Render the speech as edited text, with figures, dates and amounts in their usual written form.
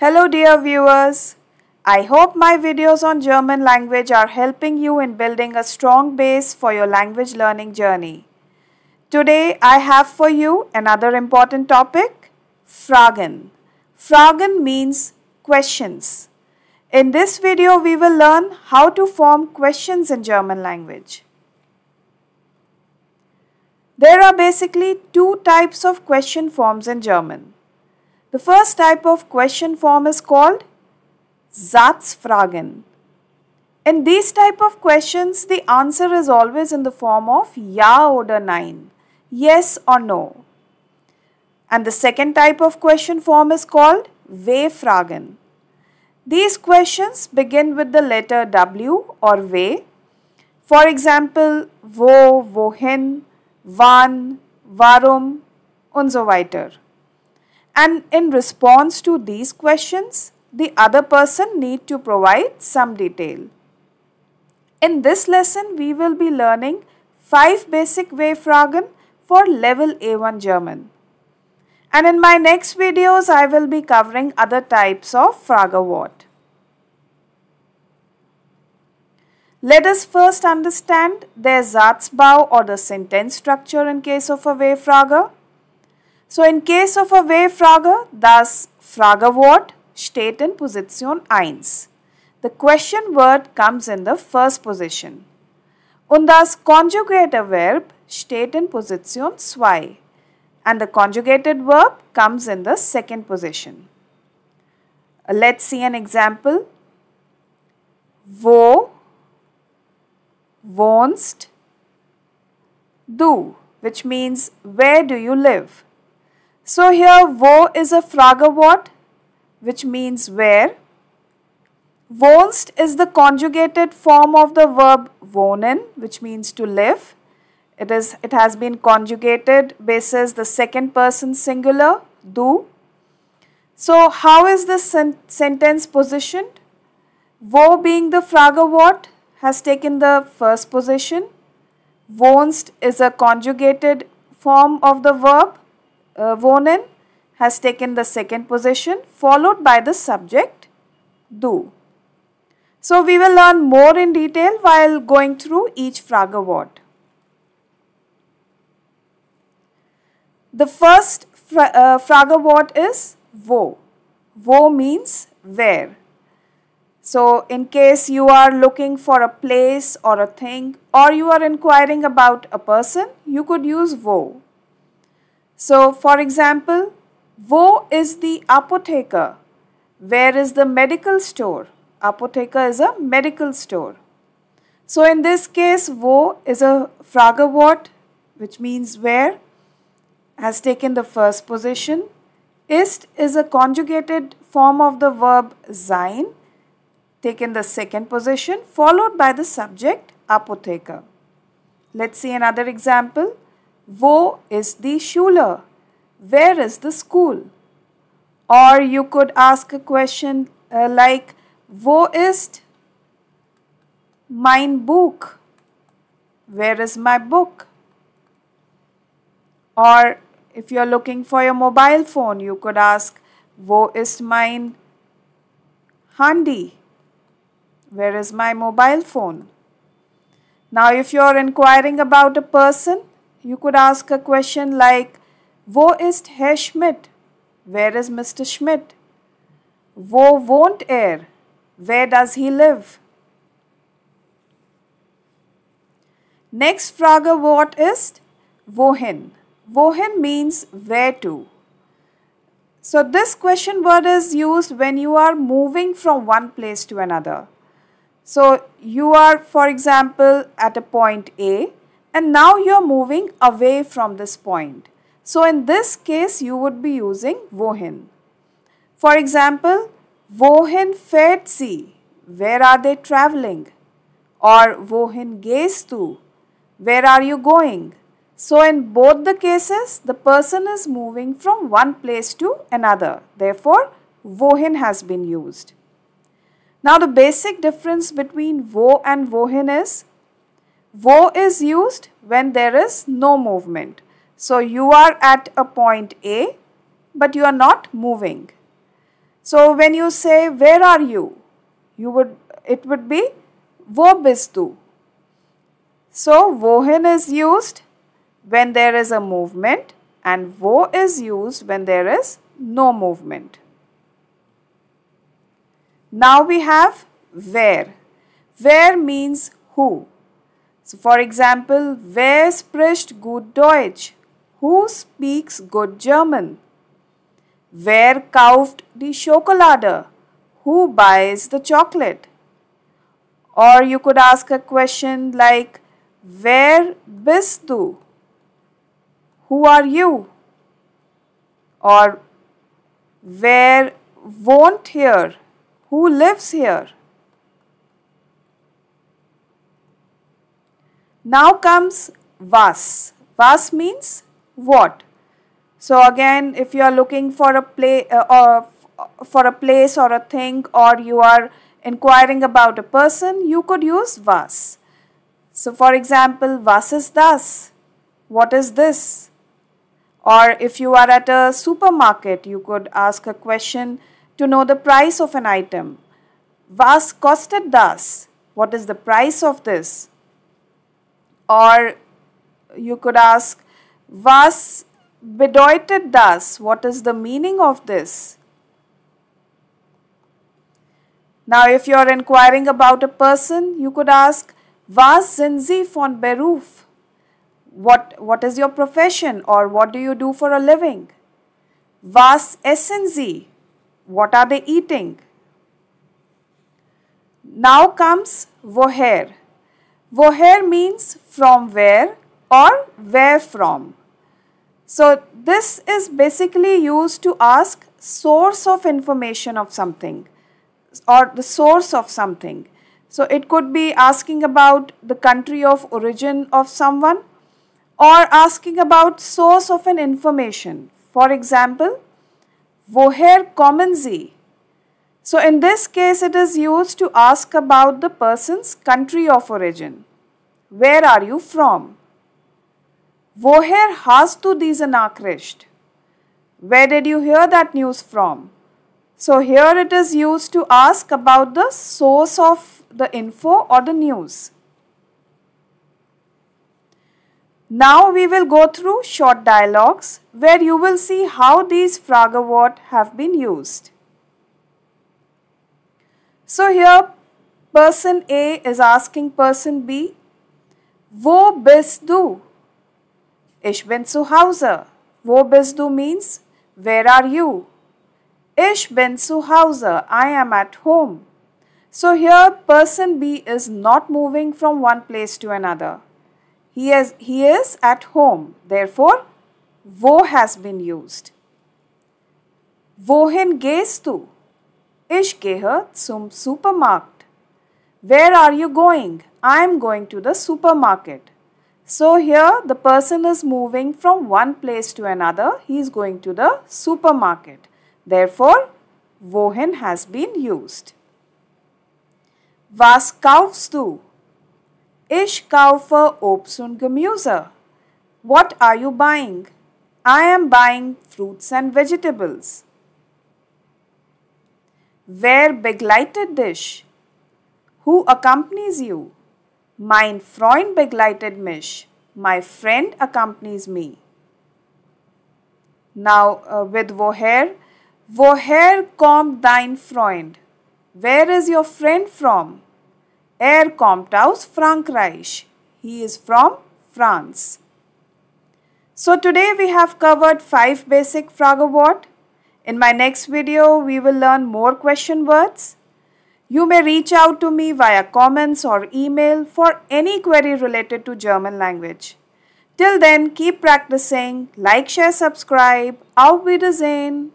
Hello dear viewers, I hope my videos on German language are helping you in building a strong base for your language learning journey. Today I have for you another important topic, Fragen. Fragen means questions. In this video we will learn how to form questions in German language. There are basically two types of question forms in German. The first type of question form is called Satzfragen. In these type of questions, the answer is always in the form of Ja oder Nein, yes or no. And the second type of question form is called W-Fragen. These questions begin with the letter W or W. For example, wo, wohin, wann, warum und so weiter. And in response to these questions, the other person need to provide some detail. In this lesson, we will be learning 5 basic W-Fragen for level A1 German. And in my next videos, I will be covering other types of Fragewörter. Let us first understand their Satzbau or the sentence structure in case of a W-Frage. So in case of a W-Frage, das Fragewort steht in Position 1. The question word comes in the first position. Und das conjugated verb steht in Position 2. And the conjugated verb comes in the second position. Let's see an example. Wo wohnst du, which means where do you live? So here wo is a Fragewort which means where. Wohnst is the conjugated form of the verb wohnen which means to live. It has been conjugated basis the second person singular du. So how is this sentence positioned? Wo being the Fragewort has taken the first position. Wohnst is a conjugated form of the verb wohnen has taken the second position followed by the subject du. So we will learn more in detail while going through each Fragewort. The first Fragewort is wo. Wo means where. So in case you are looking for a place or a thing or you are inquiring about a person, you could use wo. So for example, wo is the Apotheker? Where is the medical store? Apotheker is a medical store. So in this case, wo is a Fragewort which means where, has taken the first position. Ist is a conjugated form of the verb sein, taken the second position followed by the subject Apotheker. Let's see another example. Wo is die Schule? Where is the school? Or you could ask a question like, wo ist mein Buch? Where is my book? Or if you are looking for your mobile phone, you could ask, wo ist mein Handy? Where is my mobile phone? Now if you are inquiring about a person, you could ask a question like, wo ist Herr Schmidt? Where is Mr. Schmidt? Wo wohnt er? Where does he live? Next Fragewort is WOHIN. WOHIN means where to. So this question word is used when you are moving from one place to another. So you are, for example, at a point A and now you are moving away from this point. So in this case, you would be using wohin. For example, wohin fährt sie? Where are they traveling? Or wohin gehst du? Where are you going? So in both the cases, the person is moving from one place to another. Therefore, wohin has been used. Now the basic difference between wo and wohin is, wo is used when there is no movement. So you are at a point A, but you are not moving. So when you say where are you, it would be wo bist du. So wohin is used when there is a movement and wo is used when there is no movement. Now we have wer. Wer means who. So for example, wer spricht gut Deutsch? Who speaks good German? Wer kauft die Schokolade? Who buys the chocolate? Or you could ask a question like, wer bist du? Who are you? Or wer wohnt here? Who lives here? Now comes was. Was means what? So again, if you are looking for a place or a thing, or you are inquiring about a person, you could use was. So for example, was ist das? What is this? Or if you are at a supermarket, you could ask a question to know the price of an item. Was kostet das? What is the price of this? Or you could ask, was bedeutet das? What is the meaning of this? Now if you are inquiring about a person, you could ask, was sind Sie von Beruf? What is your profession, or what do you do for a living? Was essen Sie? What are they eating? Now comes WOHER. WOHER means from where or where from. So this is basically used to ask source of information of something or the source of something. So it could be asking about the country of origin of someone or asking about source of an information. For example, woher kommen Sie? So in this case, it is used to ask about the person's country of origin. Where are you from? Woher hast du diese Nachricht? Where did you hear that news from? So here it is used to ask about the source of the info or the news. Now we will go through short dialogues where you will see how these Fragewörter have been used. So here person A is asking person B, wo bist du? Ich bin zu Hause. Wo bist du means where are you? Ich bin zu Hause. I am at home. So here person B is not moving from one place to another. He is at home. Therefore, wo has been used. Wohin gehst du? Ich gehe zum Supermarkt. Where are you going? I am going to the supermarket. So here the person is moving from one place to another. He is going to the supermarket. Therefore, wohin has been used. Was kaufst du? Ich kaufe Obst und Gemüse. What are you buying? I am buying fruits and vegetables. Wer begleitet dich? Who accompanies you? Mein Freund begleitet mich. My friend accompanies me. Now with woher. Woher kommt dein Freund? Where is your friend from? Kommt aus Frankreich. He is from France. So today we have covered 5 basic Fragewörter. In my next video, we will learn more question words. You may reach out to me via comments or email for any query related to German language. Till then, keep practicing. Like, share, subscribe. Auf Wiedersehen.